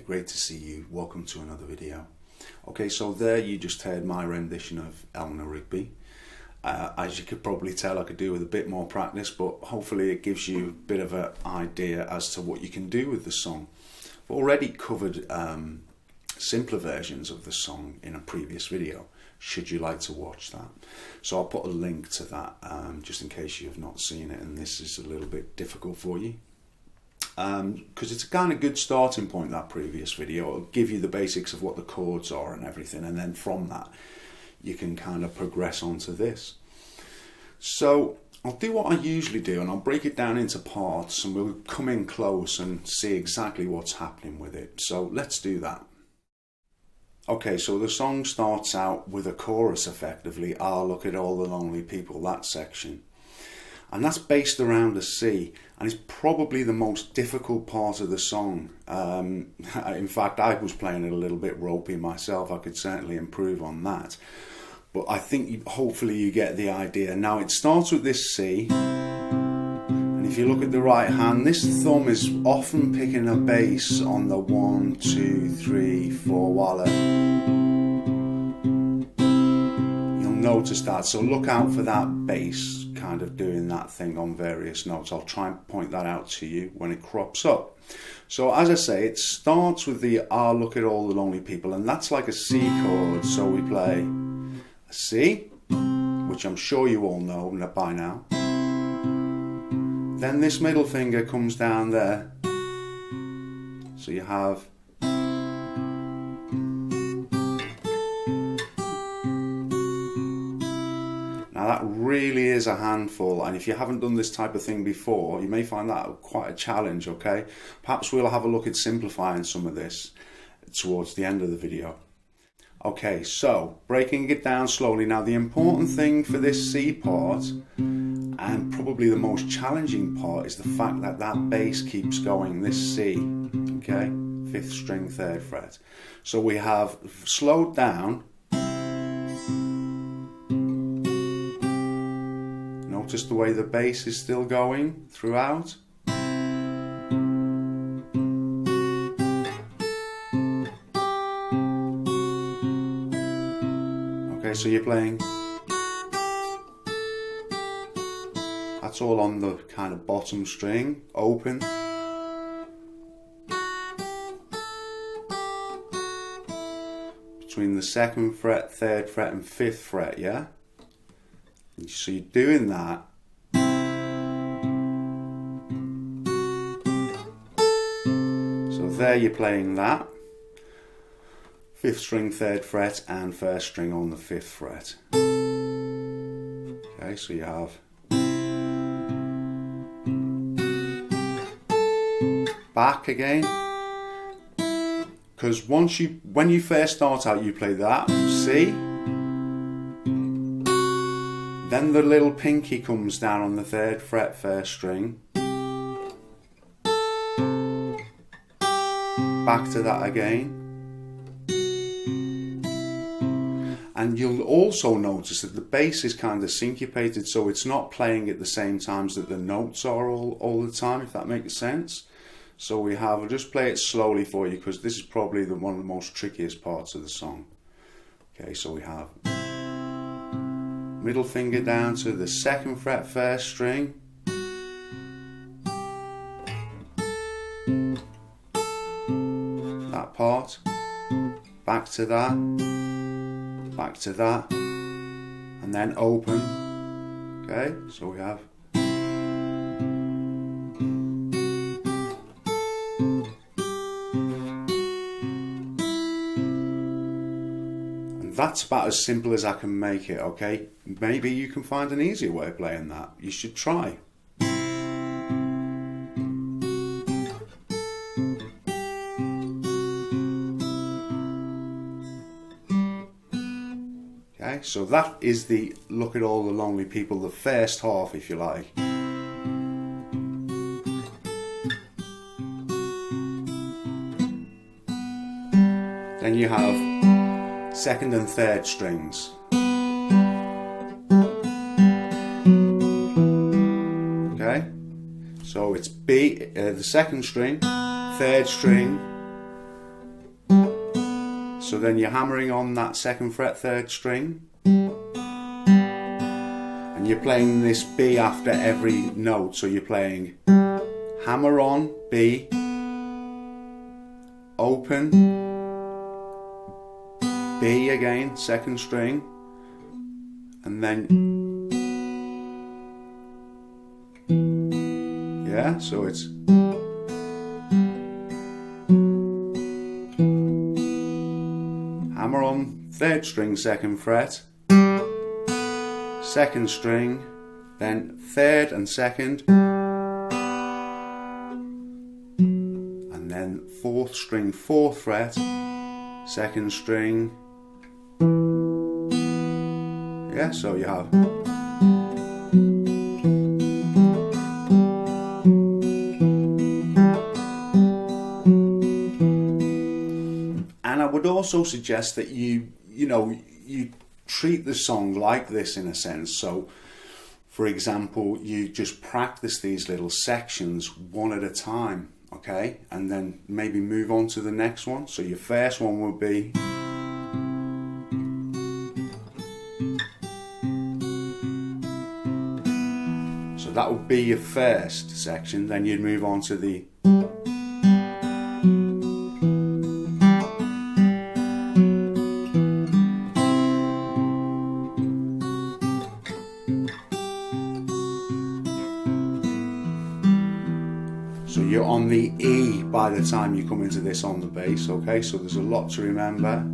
great to see you. Welcome to another video. Okay, so there you just heard my rendition of Eleanor Rigby. As you could probably tell, I could do with a bit more practice, but hopefully it gives you a bit of an idea as to what you can do with the song. I've already covered simpler versions of the song in a previous video, should you like to watch that. So I'll put a link to that just in case you have not seen it and this is a little bit difficult for you. Because it's a kind of good starting point, that previous video. It'll give you the basics of what the chords are and everything, and then from that you can kind of progress onto this. So I'll do what I usually do and I'll break it down into parts and we'll come in close and see exactly what's happening with it. So let's do that. Okay, so the song starts out with a chorus effectively, "Ah, look at all the lonely people," that section. And that's based around a C, and it's probably the most difficult part of the song. In fact, I was playing it a little bit ropey myself. I could certainly improve on that. But I think hopefully you get the idea. Now it starts with this C, and if you look at the right hand, this thumb is often picking a bass on the 1, 2, 3, 4 while you'll notice that. So look out for that bass kind of doing that thing on various notes. I'll try and point that out to you when it crops up. So as I say, it starts with the "Ah, look at all the lonely people," and that's like a C chord. So we play a C, which I'm sure you all know by now. Then this middle finger comes down there. So you have now that really is a handful, and if you haven't done this type of thing before, you may find that quite a challenge, okay? Perhaps we'll have a look at simplifying some of this towards the end of the video. Okay, so breaking it down slowly. Now the important thing for this C part, and probably the most challenging part, is the fact that that bass keeps going, this C, okay? 5th string, 3rd fret. So we have slowed down. Notice the way the bass is still going throughout. Okay, so you're playing. That's all on the kind of bottom string, open. Between the 2nd fret, 3rd fret and 5th fret, yeah? So you're doing that. So there you're playing that. 5th string, 3rd fret and 1st string on the 5th fret. Okay, so you have back again. Because when you first start out, you play that C. Then the little pinky comes down on the 3rd fret, 1st string. Back to that again. And you'll also notice that the bass is kind of syncopated, so it's not playing at the same times that the notes are all the time, if that makes sense. So I'll just play it slowly for you because this is probably one of the most trickiest parts of the song. Okay, so we have middle finger down to the 2nd fret, 1st string. That part. Back to that. Back to that. And then open. Okay, so we have. That's about as simple as I can make it, okay? Maybe you can find an easier way of playing that. You should try. Okay, so that is the "Look at all the lonely people," the first half, if you like. Then you have 2nd and 3rd strings. Okay, so it's B, the 2nd string, 3rd string, So then you're hammering on that 2nd fret 3rd string, and you're playing this B after every note. So you're playing hammer on B, open B again, 2nd string, and then yeah, so it's hammer on 3rd string 2nd fret, 2nd string, then 3rd and 2nd, and then 4th string 4th fret, 2nd string, yeah, so you have and I would also suggest that you treat the song like this in a sense. So for example, you just practice these little sections one at a time, okay, and then maybe move on to the next one. So your first one would be that would be your first section, then you'd move on to the so you're on the E by the time you come into this on the bass, okay, so there's a lot to remember.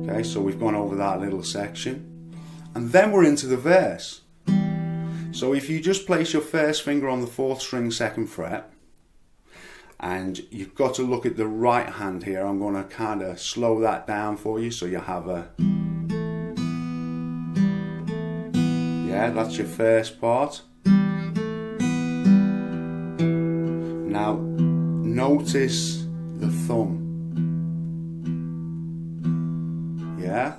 Okay, so we've gone over that little section. And then we're into the verse. So if you just place your first finger on the 4th string 2nd fret, and you've got to look at the right hand here, I'm going to kind of slow that down for you so you have a, yeah, that's your first part. Now notice the thumb, yeah.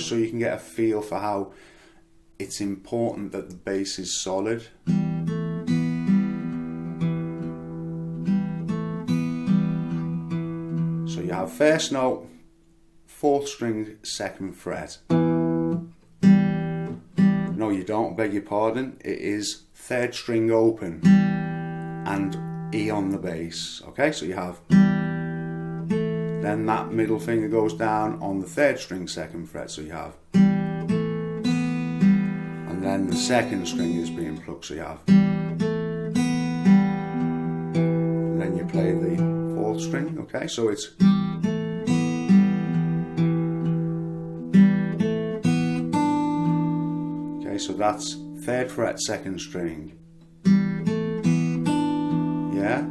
So you can get a feel for how it's important that the bass is solid. So you have first note, 4th string 2nd fret. No, you don't, beg your pardon. It is 3rd string open and E on the bass. Okay, so you have, then that middle finger goes down on the 3rd string 2nd fret, so you have, and then the 2nd string is being plucked, so you have, and then you play the 4th string, okay, so it's, okay, so that's 3rd fret 2nd string, yeah.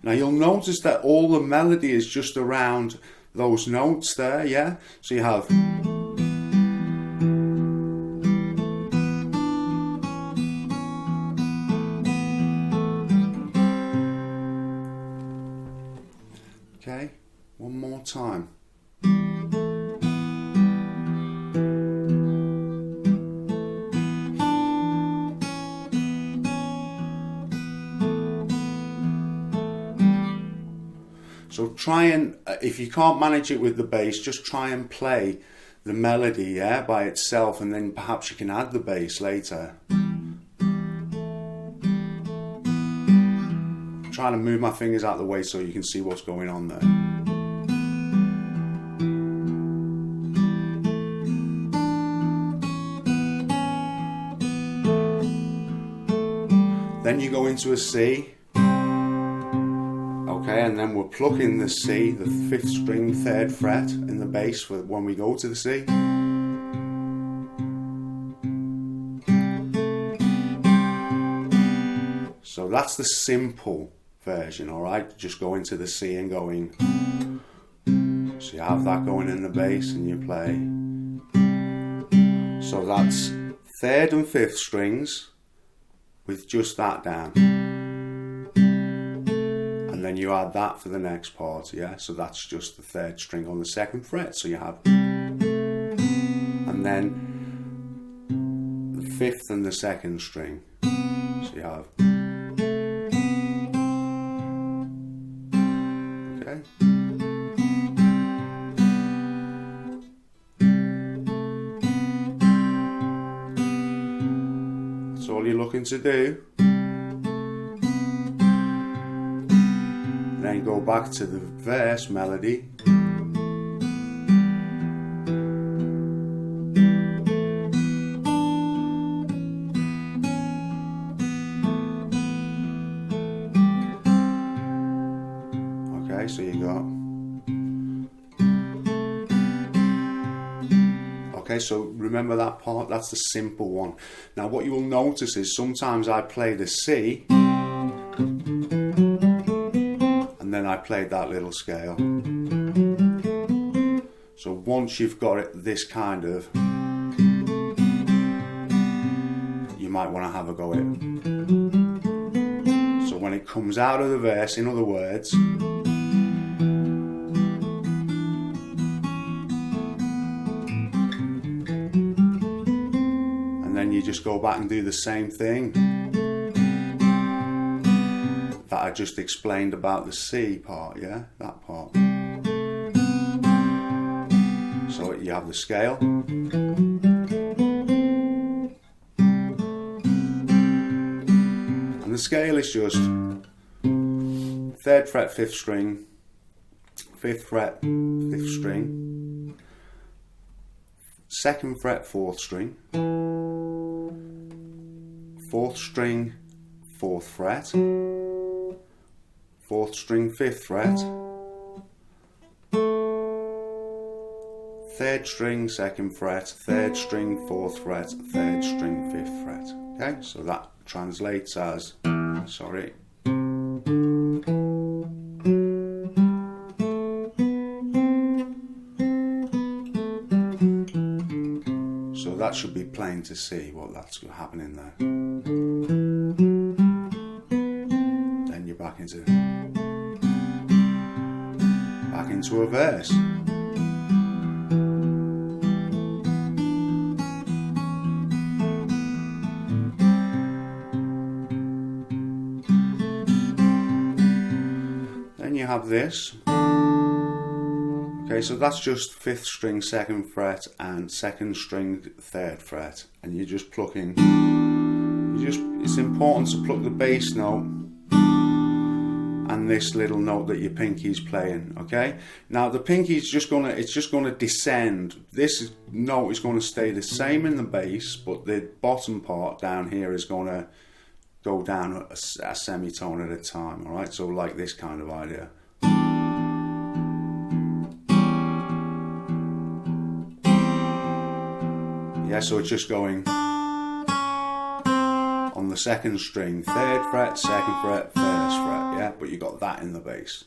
Now you'll notice that all the melody is just around those notes there, yeah? So you have, okay, one more time. So try and, if you can't manage it with the bass, just try and play the melody, yeah, by itself, and then perhaps you can add the bass later. I'm trying to move my fingers out of the way so you can see what's going on there. Then you go into a C. Okay, and then we're plucking the C, the 5th string 3rd fret in the bass for when we go to the C. So that's the simple version, alright? Just going to the C and going. So you have that going in the bass and you play. So that's 3rd and 5th strings with just that down. then you add that for the next part, yeah? So that's just the third string on the second fret. So you have, and then the fifth and the second string. So you have, okay? That's all you're looking to do. Then go back to the verse melody. Okay, so you got. Okay, so remember that part, that's the simple one. Now what you will notice is sometimes I play the C, and then I played that little scale. So once you've got it this kind of, you might want to have a go at it. So when it comes out of the verse, in other words, and then you just go back and do the same thing that I just explained about the C part, yeah? That part. So you have the scale. And the scale is just 3rd fret, 5th string, 5th fret, 5th string, 2nd fret, 4th string, 4th string, 4th fret, 4th string, 5th fret, 3rd string, 2nd fret, 3rd string, 4th fret, 3rd string, 5th fret. Okay, so that translates as, sorry. So that should be plain to see what that's happening there. Then you're back into a verse. Then you have this. Okay, so that's just 5th string, 2nd fret, and 2nd string, 3rd fret, and you're just plucking. It's important to pluck the bass note and this little note that your pinky's playing. Okay, now the pinky's just gonna descend. This note is going to stay the same in the bass, but the bottom part down here is going to go down a semitone at a time. All right, so like this kind of idea. Yeah, so it's just going on the 2nd string, 3rd fret, 2nd fret, 1st fret, yeah, but you got that in the bass.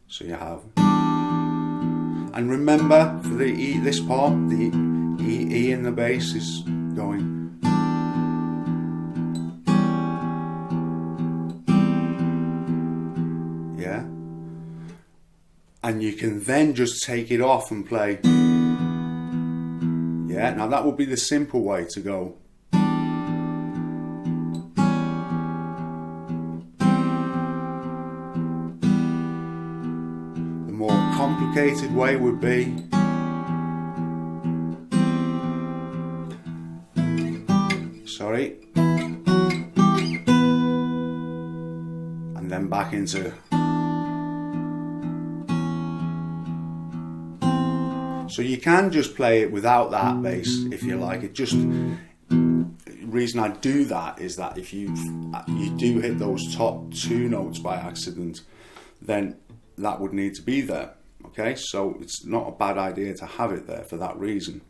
So you have, and remember for the E, this part, the E in the bass is going, yeah, and you can then just take it off and play. Yeah, now that would be the simple way to go. The more complicated way would be and then back into. So you can just play it without that bass if you like. It just, the reason I do that is that if you do hit those top 2 notes by accident, then that would need to be there. Okay, so it's not a bad idea to have it there for that reason.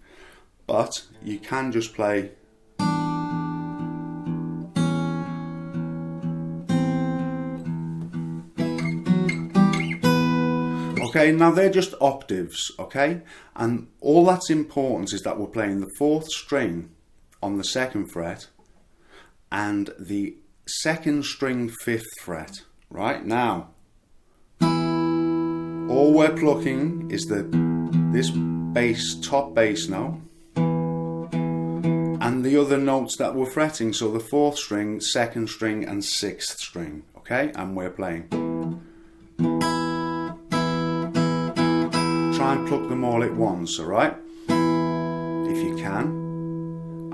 But you can just play. Okay, now they're just octaves, okay? And all that's important is that we're playing the 4th string on the 2nd fret and the 2nd string 5th fret, right? Now, all we're plucking is this bass, top bass note, and the other notes that we're fretting, so the 4th string, 2nd string and 6th string, okay? And we're playing. Try and pluck them all at once, alright? If you can.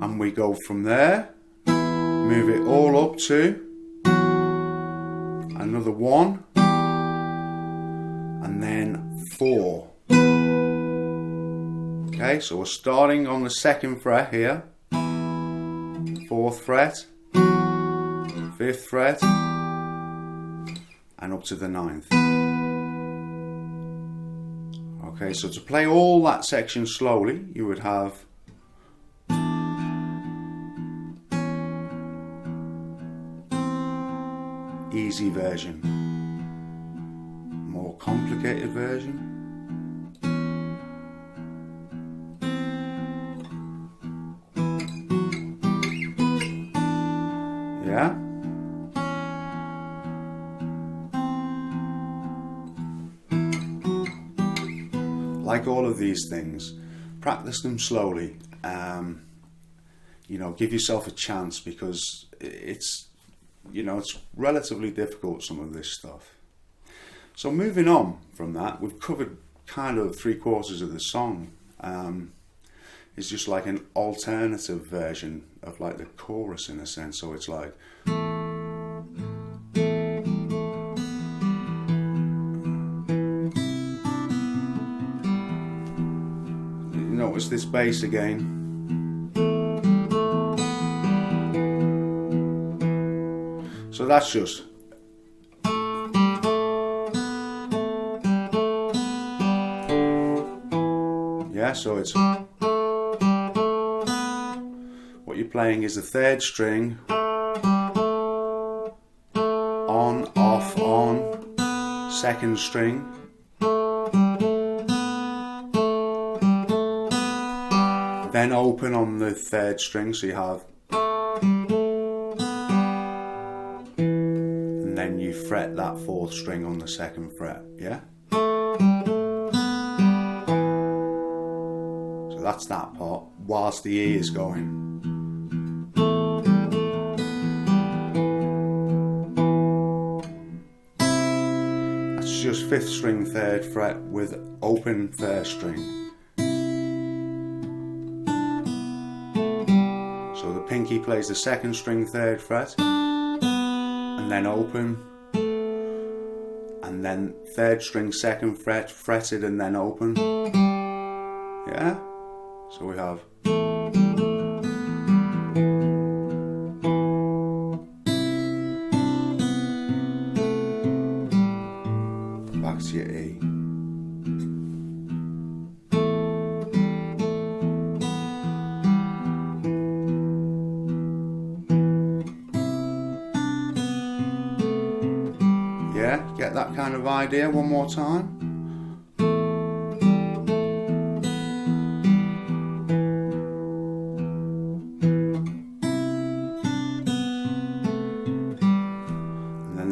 And we go from there, move it all up to another 1, and then 4. Okay, so we're starting on the 2nd fret here, 4th fret, 5th fret, and up to the 9th. Okay, so to play all that section slowly, you would have easy version, more complicated version. Yeah. Like all of these things, practice them slowly. You know, give yourself a chance, because it's, you know, it's relatively difficult, some of this stuff. So moving on from that, we've covered kind of 3/4 of the song. It's just like an alternative version of like the chorus in a sense. So it's like, notice this bass again. So that's just so it's what you're playing is the 3rd string, on, off, on, 2nd string, then open on the 3rd string, so you have, and then you fret that 4th string on the 2nd fret, yeah? That's that part, whilst the E is going. That's just 5th string, 3rd fret with open 1st string. So the pinky plays the 2nd string, 3rd fret, and then open, and then 3rd string, 2nd fret, fretted and then open. Yeah? So we have back to your E. Yeah, get that kind of idea one more time.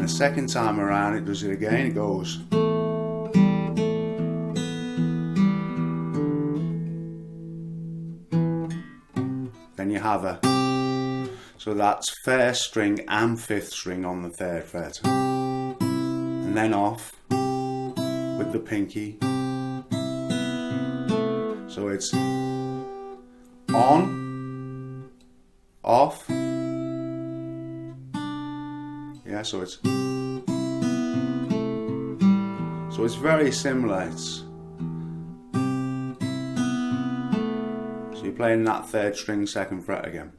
The second time around it does it again, it goes then you have a, so that's 1st string and 5th string on the 3rd fret, and then off with the pinky, so it's on, off, yeah, so it's very similar. So you're playing that 3rd string, 2nd fret again.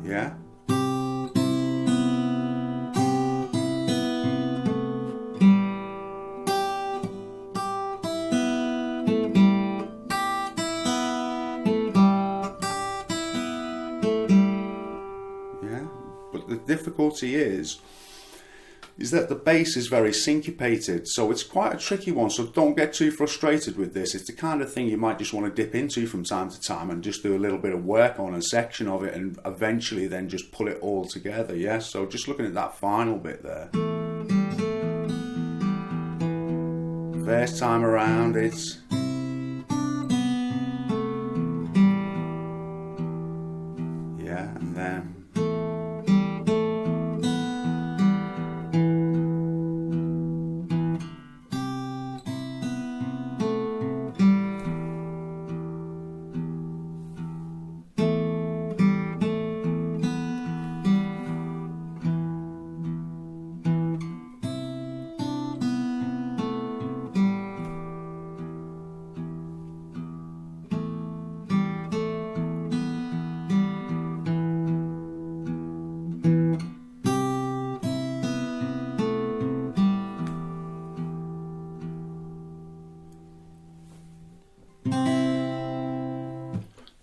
Yeah. But the difficulty is is that the bass is very syncopated, so it's quite a tricky one, so don't get too frustrated with this. It's the kind of thing you might just want to dip into from time to time and just do a little bit of work on a section of it and eventually then just pull it all together, yeah? So just looking at that final bit there. First time around it's... yeah, and then...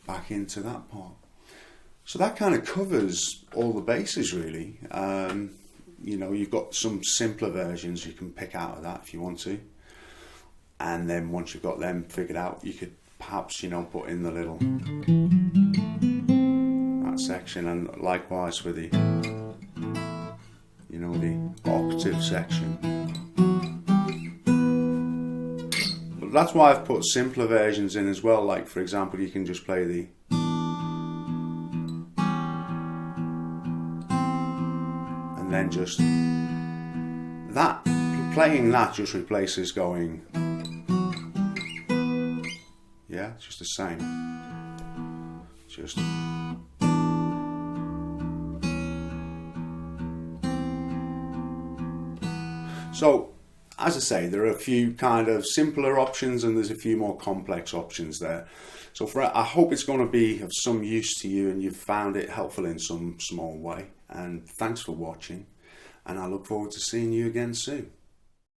back into that part. So that kind of covers all the bases really. You know, you've got some simpler versions you can pick out of that if you want to. And then once you've got them figured out, you could perhaps, you know, put in the little, that section, and likewise with the, you know, the octave section. But that's why I've put simpler versions in as well. Like for example, you can just play the, and then just that, playing that just replaces going, yeah, it's just the same. Just so, as I say, there are a few kind of simpler options and there's a few more complex options there. So I hope it's going to be of some use to you and you've found it helpful in some small way. And thanks for watching, and I look forward to seeing you again soon.